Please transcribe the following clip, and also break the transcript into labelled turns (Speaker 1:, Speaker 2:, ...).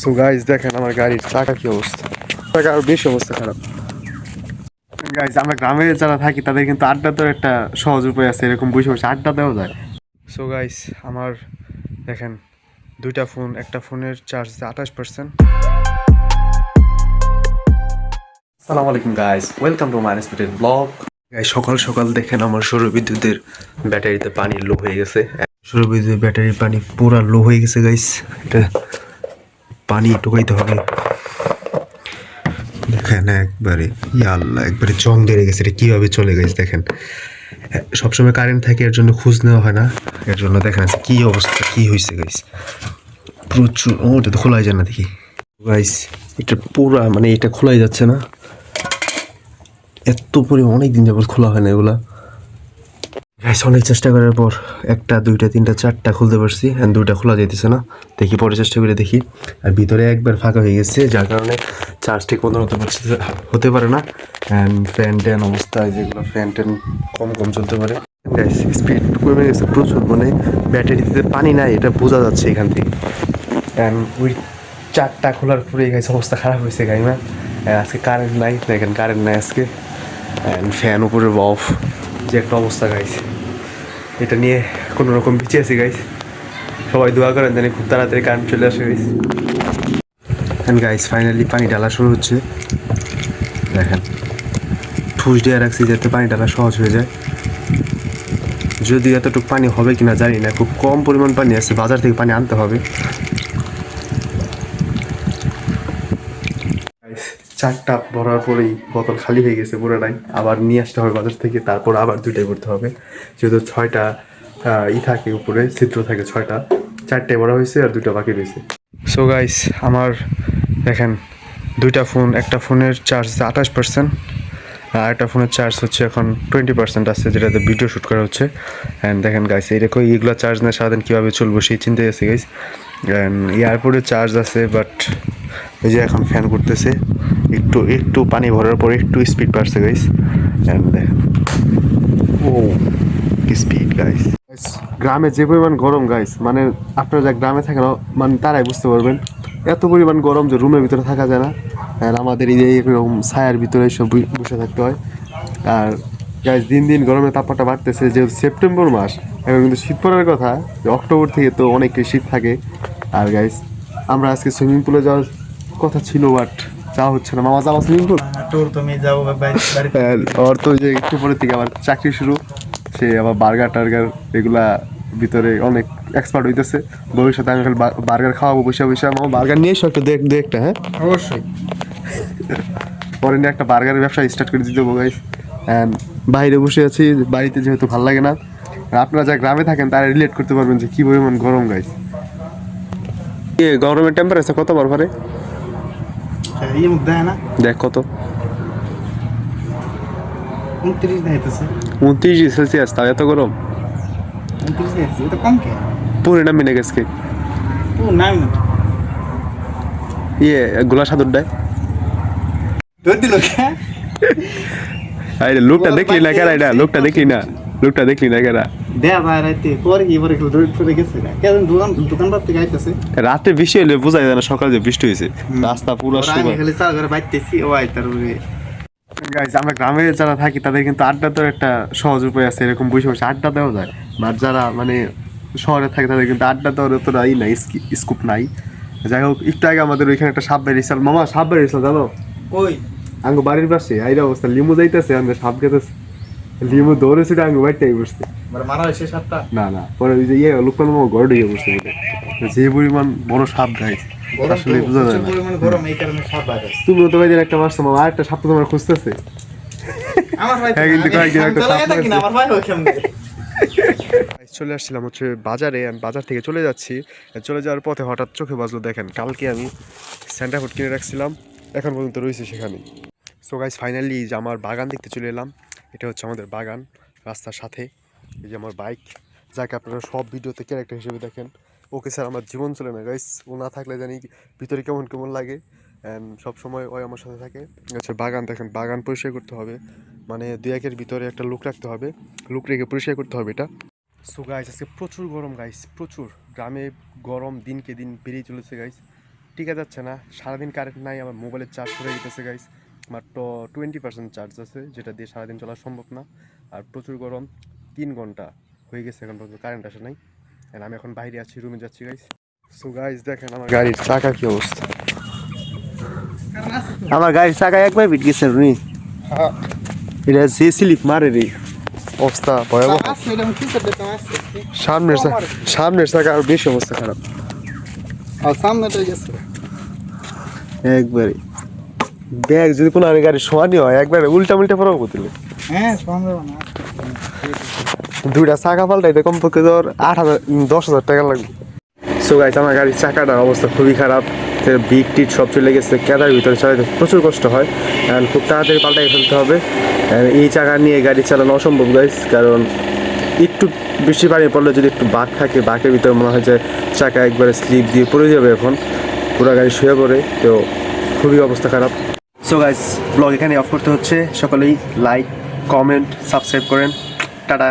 Speaker 1: So guys দেখেন আমার গাড়ির চাকা কি অবস্থা, চাকা আরো বেশি অবস্থা খারাপ। গাইস আমরা গ্রামে যারা থাকি তাদের কিন্তু আড্ডা দেওয়ার একটা সহজ উপায় আছে, এরকম বসে বসে আড্ডা দেওয়া যায়। সো গাইস আমার দেখেন দুইটা ফোন, একটা ফোনের চার্জ 28%। আসসালামু আলাইকুম guys, welcome to my unexpected blog. Guys সকাল সকাল দেখেন আমার সৌর বিদ্যুতের ব্যাটারিতে পানি লো হয়ে গেছে। সৌর বিদ্যুতের ব্যাটারির পানি পুরা লো হয়ে গেছে গাইস, এটা পানি ঢুকাইতে হবে। দেখেন একবারে ইয়াল্লা একবারে জং ধরে গেছে, এটা কিভাবে চলে গেছে দেখেন। সবসময় কারেন্ট থাকে এর জন্য খোঁজ নেওয়া হয় না, এর জন্য দেখেন কি অবস্থা কি হয়েছে গাইস। প্রচুর এটা তো খোলাই যায় না দেখি গাইস, এটা পুরা মানে এটা খোলাই যাচ্ছে না, এত পরিমাণ অনেক দিন যাবত খোলা হয় না এগুলা গাইস। অনেক চেষ্টা করার পর একটা দুইটা তিনটা চারটা খুলতে পারছি, অ্যান্ড দুইটা খোলা যাইতেছে না। দেখি পরে চেষ্টা করে দেখি। আর ভিতরে একবার ফাঁকা হয়ে গেছে যার কারণে চার্জ ঠিক মতন হতে পারে না। অ্যান্ড ফ্যান ট্যান অবস্থায় যেগুলো ফ্যান ট্যান কম কম চলতে পারে। গাইস স্পিড কমে গেছে প্রচুর, মানে ব্যাটারিতে পানি নাই এটা বোঝা যাচ্ছে এখান থেকে। অ্যান্ড ওই চারটা খোলার পরে গাইস অবস্থা খারাপ হয়েছে গাইমা। আজকে কারেন্ট নাই, দেখেন কারেন্ট নাই আজকে। অ্যান্ড ফ্যান উপরে অফ, যে একটা অবস্থা গাইস। এটা নিয়ে কোনো রকম বেঁচে আছি গাইস, সবাই দোয়া করেন জানি খুব তাড়াতাড়ি কারেন্ট চলে আসে গাইস। অ্যান্ড গাইস ফাইনালি পানি ঢালা শুরু হচ্ছে, দেখেন ঠুস দিয়ে রাখছি যাতে পানি ঢালা সহজ হয়ে যায়। যদি এতটুকু পানি হবে কিনা জানি না, খুব কম পরিমাণ পানি আছে, বাজার থেকে পানি আনতে হবে। চারটা ভরার পরেই বোতল খালি হয়ে গেছে পুরোটাই, আবার নিয়ে আসতে হবে বাজার থেকে, তারপর আবার দুইটাই করতে হবে। যেহেতু ছয়টা থাকে উপরে ছিদ্র থাকে ছয়টা, চারটে ভরা হয়েছে আর দুইটা বাকি রয়েছে। সো গাইস আমার দেখেন দুইটা ফোন, একটা ফোনের চার্জ 28%, আর একটা ফোনের চার্জ হচ্ছে এখন 20% আছে, যেটাতে ভিডিও শ্যুট করা হচ্ছে। অ্যান্ড দেখেন গাইস এরকম এইগুলো চার্জ নেই সারাদিন কীভাবে চলবো সেই চিন্তায় আছে গাইস। অ্যান্ড এয়ারপোর্টে চার্জ আছে, বাট এই যে এখন ফ্যান করতেছে, একটু একটু পানি ভরার পরে একটু স্পিড বাড়ছে গাইস। অ্যান্ড দেখেন ও স্পিড গাইস। গ্রামে যে পরিমাণ গরম গাইস, মানে আপনারা যা গ্রামে থাকেন মানে তারাই বুঝতে পারবেন, এত পরিমাণ গরম যে রুমের ভিতরে থাকা যায় না। আর আমাদের এই এরকম ছায়ার ভিতরে সব বসে থাকতে হয়। আর গাইস দিন দিন গরমের তাপমাত্রা বাড়তেছে, যেহেতু সেপ্টেম্বর মাস এখন কিন্তু শীত পড়ার কথা, অক্টোবর থেকে তো অনেকটাই শীত থাকে। আর গাইস আমরা আজকে সুইমিং পুলে যাওয়ার কথা ছিল, বাট যাওয়া হচ্ছে না। মামা যাওয়া সুইমিং পুল ওর তো যে একটু পরের থেকে আবার চাকরি শুরু, সে আবার বার্গার টার্গার এগুলা ভিতরে অনেক এক্সপার্ট হইতেছে। ভবিষ্যতে আমি বার্গার খাওয়াবো বসে বসে। আমার বার্গার নিয়ে এসো একটা দু একটা, হ্যাঁ
Speaker 2: অবশ্যই।
Speaker 1: পরে নিয়ে একটা বার্গারের ব্যবসা স্টার্ট করে দিতে দেবো গাইস। অ্যান্ড বাইরে বসে আছি, বাড়িতে যেহেতু ভালো লাগে না। আর আপনারা যা গ্রামে থাকেন তারা রিলেট করতে পারবেন যে কী পরিমাণ গরম গাইস। গরমের টেম্পারেচার কত বার পারে দেখ কত? 29°C, তাও এত গরম? পুরে নামি না গেছে গোলা সাদুরটায়। আরে লোকটা দেখলি না কেরা, এটা লোকটা দেখলি না, লোকটা দেখলি না কেরা? রাতে বৃষ্টি হলে বোঝা যায় না সকালে যে বৃষ্টি হয়েছে, রাস্তা পুরো গাইস। আমরা গ্রামে যারা থাকি তাদের কিন্তু আড্ডা দেওয়ার একটা সহজ উপায় আছে, এরকম বসে বসে আড্ডা দেওয়া যায়। বাট যারা মানে শহরে থাকে তাদের কিন্তু আড্ডা দেওয়ার অতটা নাই, স্কুপ নাই। যাই হোক, একটু আগে আমাদের ওইখানে একটা সাপ বেরিয়েছিল, মামা সাপ বেরিয়েছিল জানো?
Speaker 2: ওই
Speaker 1: আঙ্গু বাড়ির পাশে আইরা অবস্থা, লিমু যাইতেছে আমাদের সাপ খেতেছে, লিমু দৌড়েছে আঙ্গু বাড়িটাই বসছে।
Speaker 2: মারা হয়েছে সাপটা?
Speaker 1: না না, পরে ওই যে লোকমান মামা ঘর ঢুকে বসছে বলে, যে পরিমাণ বড় সাপ গাইছে আসলে বোঝা যায় না।
Speaker 2: গরম এই কারণে সাপ বাইরে।
Speaker 1: তুমি তো ভাই একটা মারছো মামা, আর একটা সাপ তো তোমার খুঁজতেছে।
Speaker 2: আমার ভাই
Speaker 1: হ্যাঁ কিন্তু কয়েকদিন একটা সাপ
Speaker 2: না, আমার ভাই ওই কেমনে
Speaker 1: চলে আসছিলাম হচ্ছে বাজারে, আমি বাজার থেকে চলে যাচ্ছি। চলে যাওয়ার পথে হঠাৎ চোখে বাজলো, দেখেন কালকে আমি স্যান্টা ফুড কিনে রাখছিলাম, এখন পর্যন্ত রয়েছে সেখানেই। সো গাইস ফাইনালি যে আমার বাগান দেখতে চলে এলাম, এটা হচ্ছে আমাদের বাগান রাস্তার সাথে। এই যে আমার বাইক, যাকে আপনারা সব ভিডিওতে ক্যারেক্টার হিসেবে দেখেন, ওকে স্যার আমার জীবন চলে না গাইস, ও না থাকলে জানি ভিতরে কেমন কেমন লাগে। অ্যান্ড সবসময় ওই আমার সাথে থাকে। আচ্ছা বাগান দেখেন, বাগান পরিষ্কার করতে হবে, মানে 2-1-এর ভিতরে একটা লোক রাখতে হবে, লোক রেখে পরিষ্কার করতে হবে এটা। সো গাইস আজকে প্রচুর গরম গাইস, প্রচুর। গ্রামে গরম দিনকে দিন বেড়েই চলেছে গাইস, টিকা যাচ্ছে না, সারাদিন কারেন্ট নাই, আমার মোবাইলের চার্জ হয়ে গেছে গাইস, মাত্র 20% চার্জ আছে, যেটা দিয়ে সারাদিন চলা সম্ভব না। আর প্রচুর গরম, 3 ঘন্টা হয়ে গেছে এখন পর্যন্ত কারেন্ট আসে নাই। আর আমি এখন বাইরে আছি, রুমে যাচ্ছি গাইস। সো গাইস দেখেন আমার গাড়ির চাকা কি অবস্থা।
Speaker 3: আমার গাড়ির চাকা একবার বিট গেছে নি,
Speaker 2: হ্যাঁ
Speaker 3: এটা যে স্লিপ মারে রে।
Speaker 1: অবস্থা ভয়াবহ।
Speaker 2: আছে এটা কি করতে আছে
Speaker 1: সামনের চাকা আর বেশি অবস্থা খারাপ।
Speaker 2: আর সামনেটা গেছে
Speaker 3: একবারে ব্যাগ যদি কোনো আমি গাড়ি শোয়ানি হয় একবারে উল্টা পড়াবো বুঝলে।
Speaker 2: হ্যাঁ সম্ভব না।
Speaker 1: দুইটা চাকা পাল্টাইতে কমপক্ষে ধর 10,000 টাকা লাগবে। সো গাইস আমার গাড়ির চাকাটার অবস্থা খুবই খারাপ, বিট টিট সব চলে গেছে, কেদার ভিতরে চালাতে প্রচুর কষ্ট হয়, আর খুব তাড়াতাড়ি পাল্টাই ফেলতে হবে। এই চাকা নিয়ে গাড়ি চালানো অসম্ভব গাইস, কারণ একটু বৃষ্টি পানি পড়লে যদি একটু বাঁক থাকে, বাঁকের ভিতরে মনে হয় যে চাকা একবারে স্লিপ দিয়ে পড়ে যাবে, এখন পুরো গাড়ি শুয়ে পড়ে, তো খুবই অবস্থা খারাপ। সো গাইস ব্লগ এখানে অফ করতে হচ্ছে, সকলেই লাইক কমেন্ট সাবস্ক্রাইব করেন, টাটা।